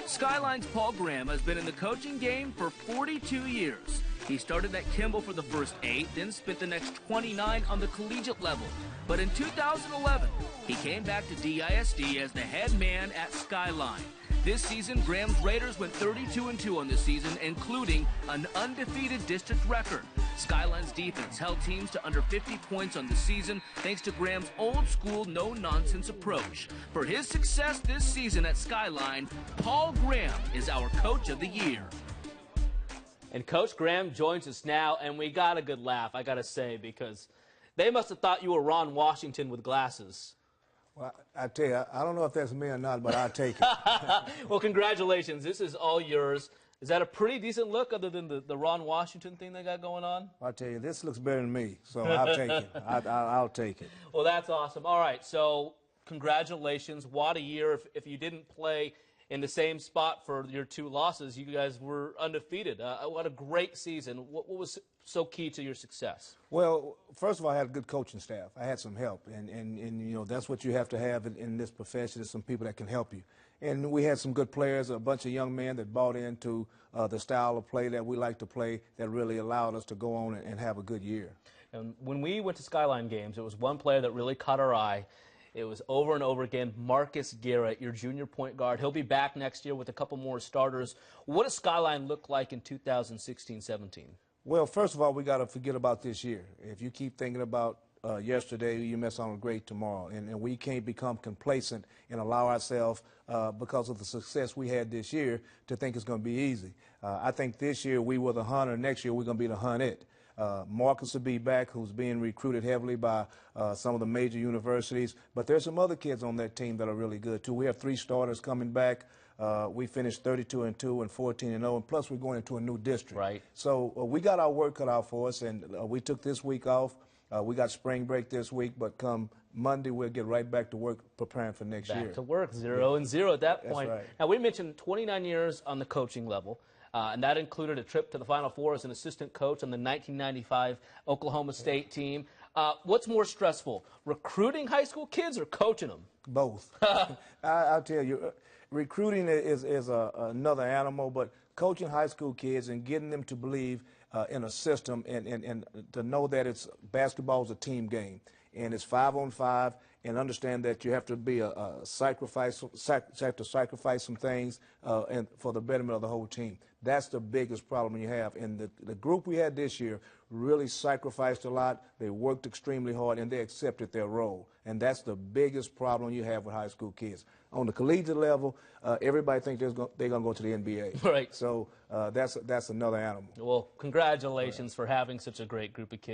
Skyline's Paul Graham has been in the coaching game for 42 years. He started at Kimball for the first 8, then spent the next 29 on the collegiate level. But in 2011, he came back to DISD as the head man at Skyline. This season, Graham's Raiders went 32-2 on the season, including an undefeated district record. Skyline's defense held teams to under 50 points on the season thanks to Graham's old-school, no-nonsense approach. For his success this season at Skyline, Paul Graham is our Coach of the Year. And Coach Graham joins us now, and we got a good laugh, I got to say, because they must have thought you were Ron Washington with glasses. Well, I tell you, I don't know if that's me or not, but I'll take it. Well, congratulations. This is all yours. Is that a pretty decent look other than the Ron Washington thing they got going on? I'll tell you, this looks better than me, so I'll take it. I'll take it. Well, that's awesome. All right, so congratulations. What a year. If you didn't play in the same spot for your 2 losses, you guys were undefeated. What a great season. What was so key to your success? Well, first of all, I had a good coaching staff. I had some help, and you know, that's what you have to have in this profession, is some people that can help you. And we had some good players, a bunch of young men that bought into the style of play that we like to play, that really allowed us to go on and have a good year. And when we went to Skyline games, it was one player that really caught our eye. It was over and over again, Marcus Garrett, your junior point guard. He'll be back next year with a couple more starters. What does Skyline look like in 2016-17? Well, first of all, we got to forget about this year. If you keep thinking about yesterday, you miss on a great tomorrow. And we can't become complacent and allow ourselves, because of the success we had this year, to think it's going to be easy. I think this year we were the hunter. Next year we're going to be the hunted. Marcus will be back, who's being recruited heavily by some of the major universities. But there's some other kids on that team that are really good, too. We have 3 starters coming back. We finished 32-2 and 14-0, and plus we're going into a new district. Right. So we got our work cut out for us, and we took this week off. We got spring break this week, but come Monday we'll get right back to work preparing for next year. Back to work, 0-0 at that point. That's right. Now, we mentioned 29 years on the coaching level. And that included a trip to the Final Four as an assistant coach on the 1995 Oklahoma State team. What's more stressful, recruiting high school kids or coaching them? Both. I'll tell you, recruiting is another animal, but coaching high school kids and getting them to believe in a system and to know that basketball is a team game. And it's 5-on-5, and understand that you have to be have to sacrifice some things and for the betterment of the whole team. That's the biggest problem you have. And the group we had this year really sacrificed a lot. They worked extremely hard, and they accepted their role. And that's the biggest problem you have with high school kids. On the collegiate level, everybody thinks they're going to go to the NBA. Right. So that's another animal. Well, congratulations for having such a great group of kids.